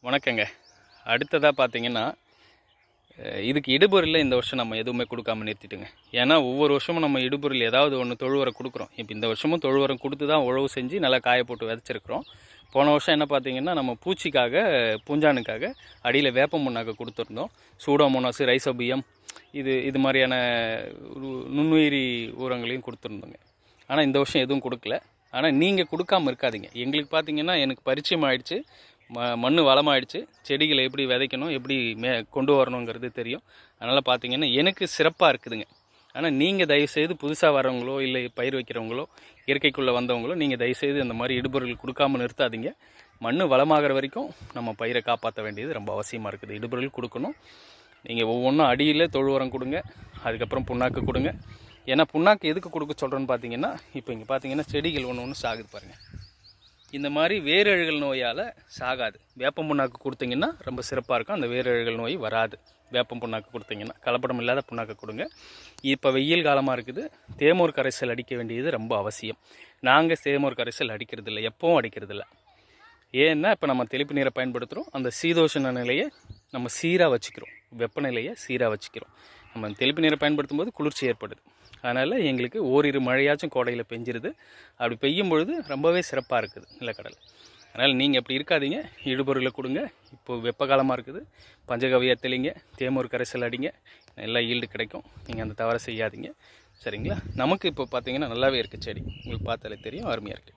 வணக்கங்க. அடுத்ததாக பார்த்தீங்கன்னா, இதுக்கு இடுபொருளில் இந்த வருஷம் நம்ம எதுவுமே கொடுக்காம நிறுத்திட்டுங்க. ஏன்னா ஒவ்வொரு வருஷமும் நம்ம இடுபொருள் ஏதாவது ஒன்று தொழு உரம் கொடுக்குறோம். இப்போ இந்த வருஷமும் தொழு உரம் கொடுத்து தான் உழவு செஞ்சு நல்லா காய போட்டு விதைச்சிருக்கிறோம். போன வருஷம் என்ன பார்த்தீங்கன்னா, நம்ம பூச்சிக்காக பூஞ்சானுக்காக அடியில் வேப்ப முன்னாக்க கொடுத்துருந்தோம். சூடோமோனாஸ், ரைசோபியம் இது மாதிரியான நுண்ணுயிரி உரங்களையும் கொடுத்துருந்தோங்க. ஆனால் இந்த வருஷம் எதுவும் கொடுக்கல. ஆனால் நீங்கள் கொடுக்காமல் இருக்காதீங்க. எங்களுக்கு பார்த்தீங்கன்னா, எனக்கு பரிச்சயம் ஆகிடுச்சு, மண் வளமாகிடுச்சு, செடிகளை எப்படி விதைக்கணும், எப்படி கொண்டு வரணுங்கிறது தெரியும். அதனால் பார்த்தீங்கன்னா எனக்கு சிறப்பாக இருக்குதுங்க. ஆனால் நீங்கள் தயவுசெய்து புதுசாக வரவங்களோ இல்லை பயிர் வைக்கிறவங்களோ இயற்கைக்குள்ளே வந்தவங்களோ நீங்கள் தயவுசெய்து அந்த மாதிரி இடுபொருள் கொடுக்காமல் நிறுத்தாதீங்க. மண் வளமாகிற வரைக்கும் நம்ம பயிரை காப்பாற்ற வேண்டியது ரொம்ப அவசியமாக இருக்குது. இடுபொருள் கொடுக்கணும். நீங்கள் ஒவ்வொன்றும் அடியில் தொழு உரம் கொடுங்க, அதுக்கப்புறம் புண்ணாக்கு கொடுங்க. ஏன்னா புண்ணாக்கு எதுக்கு கொடுக்க சொல்கிறேன்னு பார்த்தீங்கன்னா, இப்போ இங்கே பார்த்தீங்கன்னா செடிகள் ஒன்று சாகுது பாருங்கள். இந்த மாதிரி வேரழுகல் நோயால் சாகாது. வேப்பம் புண்ணாக்கு கொடுத்தீங்கன்னா ரொம்ப சிறப்பாக இருக்கும். அந்த வேரழுகல் நோய் வராது. வேப்பம் புண்ணாக்கு கொடுத்தீங்கன்னா கலப்படம் இல்லாத புண்ணாக்கு கொடுங்க. இப்போ வெயில் காலமாக இருக்குது, தேமூர் கரைசல் அடிக்க வேண்டியது ரொம்ப அவசியம். நாங்கள் தேமூர் கரைசல் அடிக்கிறதில்ல, எப்பவும் அடிக்கிறதில்ல. ஏன்னா இப்போ நம்ம தெளிப்பு நீரை பயன்படுத்துகிறோம். அந்த சீதோஷண நிலையை நம்ம சீராக வச்சுக்கிறோம், வெப்பநிலையை சீராக வச்சுக்கிறோம். நம்ம தெளிப்பு நீரை பயன்படுத்தும் போது குளிர்ச்சி ஏற்படுது. அதனால் எங்களுக்கு ஓரிரு மழையாச்சும் கோடையில் பெஞ்சிருது. அப்படி பெய்யும் பொழுது ரொம்பவே சிறப்பாக இருக்குது நிலக்கடலை. அதனால் நீங்கள் அப்படி இருக்காதீங்க, இடுபொருளை கொடுங்க. இப்போது வெப்ப காலமாக இருக்குது, பஞ்சகவியை தெளிங்க, தேமூர் கரைசல் அடிங்க, நல்லா ஈல்டு கிடைக்கும். நீங்கள் அந்த தவறை செய்யாதீங்க, சரிங்களா? நமக்கு இப்போ பார்த்தீங்கன்னா நல்லாவே இருக்குது செடி, உங்களுக்கு பார்த்தாலே தெரியும், அருமையாக இருக்குது.